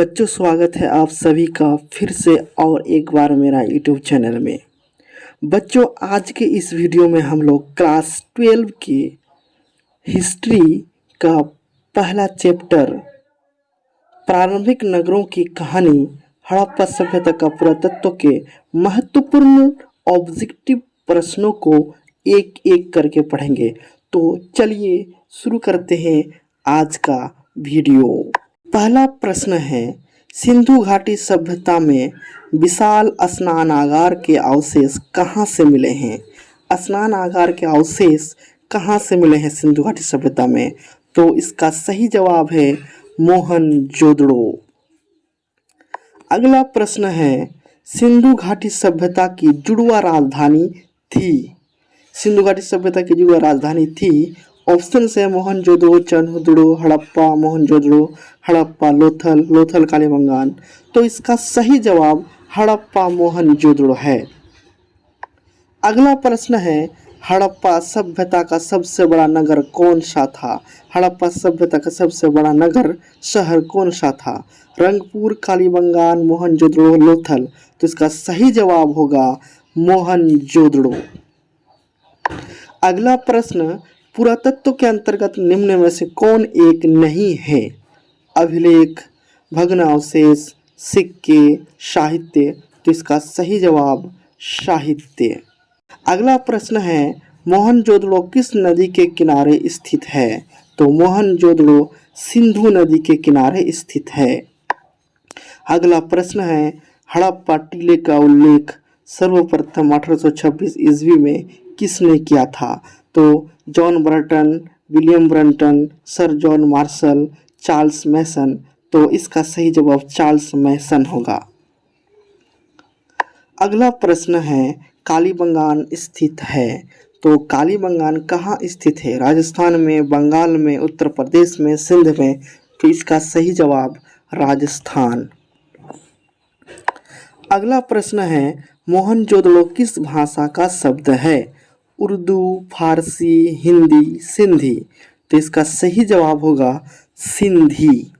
बच्चों, स्वागत है आप सभी का फिर से और एक बार मेरा यूट्यूब चैनल में। बच्चों, आज के इस वीडियो में हम लोग क्लास 12 की हिस्ट्री का पहला चैप्टर प्रारंभिक नगरों की कहानी हड़प्पा सभ्यता का पुरातत्व के महत्वपूर्ण ऑब्जेक्टिव प्रश्नों को एक एक करके पढ़ेंगे। तो चलिए शुरू करते हैं आज का वीडियो। पहला प्रश्न है, सिंधु घाटी सभ्यता में विशाल स्नानागार के अवशेष कहाँ से मिले हैं? स्नानागार के अवशेष कहाँ से मिले हैं सिंधु घाटी सभ्यता में? तो इसका सही जवाब है मोहनजोदड़ो। अगला प्रश्न है, सिंधु घाटी सभ्यता की जुड़वा राजधानी थी। सिंधु घाटी सभ्यता की जुड़वा राजधानी थी। ऑप्शन है मोहनजोदड़ो, चंद्रदुड़ो, हड़प्पा, मोहनजोदड़ो, हड़प्पा, लोथल, लोथल कालीबंगान। तो इसका सही जवाब हड़प्पा मोहनजोदड़ो है। अगला प्रश्न है, हड़प्पा सभ्यता का सबसे बड़ा नगर कौन सा था? हड़प्पा सभ्यता का सबसे बड़ा नगर शहर कौन सा था? रंगपुर, कालीबंगान, मोहनजोदड़ो, लोथल। तो इसका सही जवाब होगा मोहनजोदड़ो। अगला प्रश्न, पुरातत्व के अंतर्गत निम्न में से कौन एक नहीं है? अभिलेख, भग्नावशेष, सिक्के, साहित्य। तो इसका सही जवाब साहित्य। अगला प्रश्न है, मोहनजोदड़ो किस नदी के किनारे स्थित है? तो मोहनजोदड़ो सिंधु नदी के किनारे स्थित है। अगला प्रश्न है, हड़प्पा टीले का उल्लेख सर्वप्रथम 1826 ईस्वी में किसने किया था? तो John Brunton, William Brunton, sir John Marshall, Charles Masson. तो इसका सही जवाब चार्ल्स मैसन होगा। अगला प्रश्न है, कालीबंगान स्थित है। तो कालीबंगान कहाँ स्थित है? राजस्थान में, बंगाल में, उत्तर प्रदेश में, सिंध में। तो इसका सही जवाब राजस्थान। अगला प्रश्न है, मोहनजोदड़ो किस भाषा का शब्द है? उर्दू, फारसी, हिंदी, सिंधी। तो इसका सही जवाब होगा सिंधी।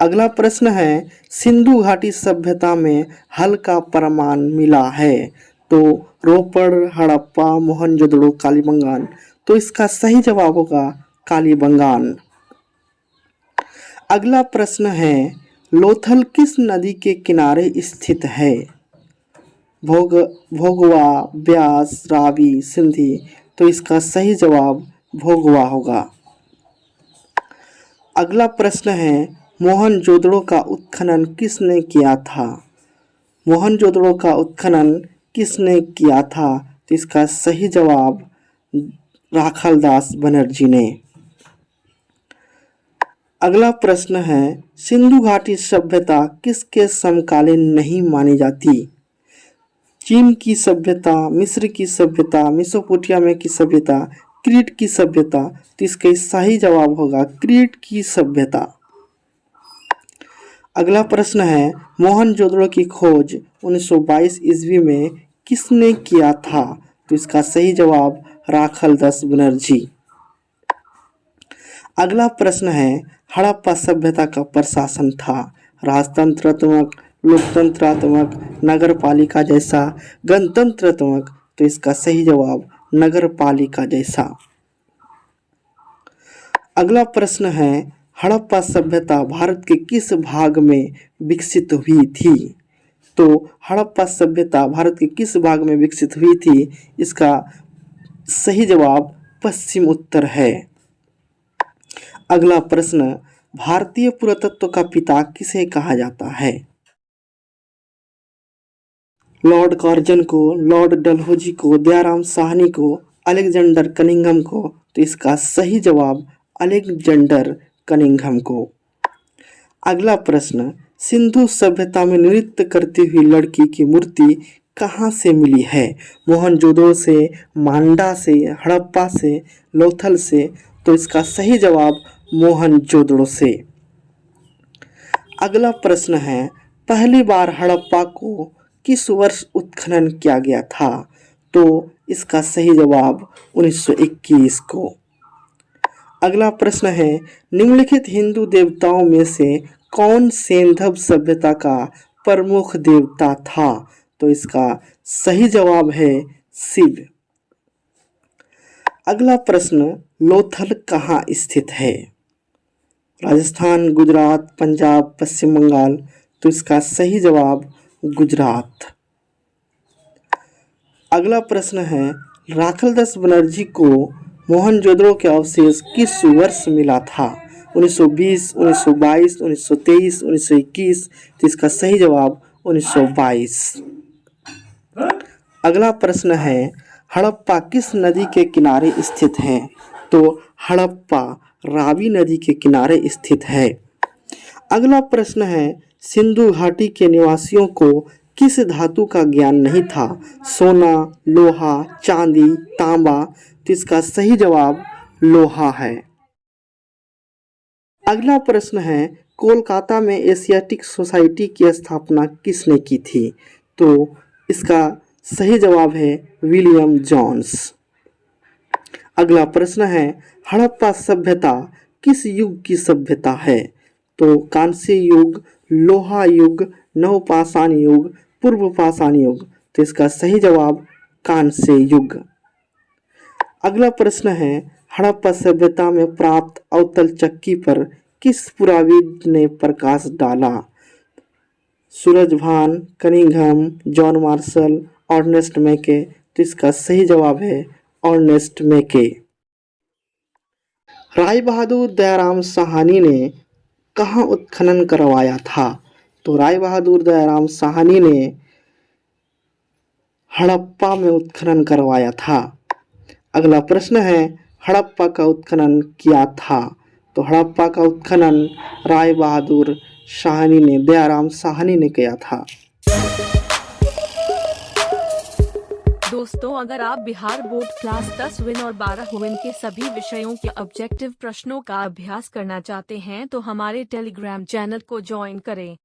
अगला प्रश्न है, सिंधु घाटी सभ्यता में हल का प्रमाण मिला है। तो रोपड़, हड़प्पा, मोहनजोदड़ो, कालीबंगान। तो इसका सही जवाब होगा कालीबंगान। अगला प्रश्न है, लोथल किस नदी के किनारे स्थित है? भोगवा, ब्यास, रावी, सिंधी। तो इसका सही जवाब भोगवा होगा। अगला प्रश्न है, मोहनजोदड़ो का उत्खनन किसने किया था? मोहनजोदड़ो का उत्खनन किसने किया था? तो इसका सही जवाब राखालदास बनर्जी ने। अगला प्रश्न है, सिंधु घाटी सभ्यता किसके समकालीन नहीं मानी जाती? चीन की सभ्यता, मिस्र की सभ्यता, मेसोपोटामिया की सभ्यता, क्रीट की सभ्यता। तो इसका सही जवाब होगा क्रीट की सभ्यता। अगला प्रश्न है, मोहनजोदड़ो की खोज 1922 ईस्वी में किसने किया था? तो इसका सही जवाब राखालदास बनर्जी। अगला प्रश्न है, हड़प्पा सभ्यता का प्रशासन था राजतंत्रात्मक, लोकतंत्रात्मक, नगरपालिका जैसा, गणतंत्रात्मक? तो इसका सही जवाब नगरपालिका जैसा। अगला प्रश्न है, हड़प्पा सभ्यता भारत के किस भाग में विकसित हुई थी? तो हड़प्पा सभ्यता भारत के किस भाग में विकसित हुई थी? इसका सही जवाब पश्चिम उत्तर है। अगला प्रश्न, भारतीय पुरातत्व का पिता किसे कहा जाता है? लॉर्ड कार्जन को, लॉर्ड डलहौजी को, दयाराम साहनी को, अलेक्जेंडर कनिंघम को। तो इसका सही जवाब अलेक्जेंडर कनिंघम को। अगला प्रश्न, सिंधु सभ्यता में नृत्य करती हुई लड़की की मूर्ति कहाँ से मिली है? मोहनजोदड़ो से, मांडा से, हड़प्पा से, लोथल से। तो इसका सही जवाब मोहनजोदड़ो से। अगला प्रश्न है, पहली बार हड़प्पा को किस वर्ष उत्खनन किया गया था? तो इसका सही जवाब 1921 को। अगला प्रश्न है, निम्नलिखित हिंदू देवताओं में से कौन सेंधव सभ्यता का प्रमुख देवता था? तो इसका सही जवाब है शिव। अगला प्रश्न, लोथल कहाँ स्थित है? राजस्थान, गुजरात, पंजाब, पश्चिम बंगाल। तो इसका सही जवाब गुजरात। अगला प्रश्न है, राखलदास बनर्जी को मोहनजोदड़ो के अवशेष किस वर्ष मिला था? 1920, 1922, 1923, 1921। तो इसका सही जवाब 1922। अगला प्रश्न है, हड़प्पा किस नदी के किनारे स्थित है? तो हड़प्पा रावी नदी के किनारे स्थित है। अगला प्रश्न है, सिंधु घाटी के निवासियों को किस धातु का ज्ञान नहीं था? सोना, लोहा, चांदी, तांबा। तो इसका सही जवाब लोहा है। अगला प्रश्न है, कोलकाता में एशियाटिक सोसाइटी की स्थापना किसने की थी? तो इसका सही जवाब है विलियम जोन्स। अगला प्रश्न है, हड़प्पा सभ्यता किस युग की सभ्यता है? तो कांस्य युग, लोहा युग, नवपाषाण युग, पूर्व पाषाण युग। तो इसका सही जवाब कांस्य युग। अगला प्रश्न है, हड़प्पा सभ्यता में प्राप्त अवतल चक्की पर किस पुराविद ने प्रकाश डाला? Surajbhan, Cunningham, John Marshall, Ernest Mackay. तो इसका सही जवाब है अर्नेस्ट मैके। राय बहादुर दयाराम साहनी ने कहाँ उत्खनन करवाया था? तो राय बहादुर दयाराम साहनी ने हड़प्पा में उत्खनन करवाया था। अगला प्रश्न है, हड़प्पा का उत्खनन किया था? तो हड़प्पा का उत्खनन राय बहादुर साहनी ने, दयाराम साहनी ने किया था। दोस्तों, अगर आप बिहार बोर्ड क्लास 10 विन और 12 विन के सभी विषयों के ऑब्जेक्टिव प्रश्नों का अभ्यास करना चाहते हैं तो हमारे टेलीग्राम चैनल को ज्वाइन करें।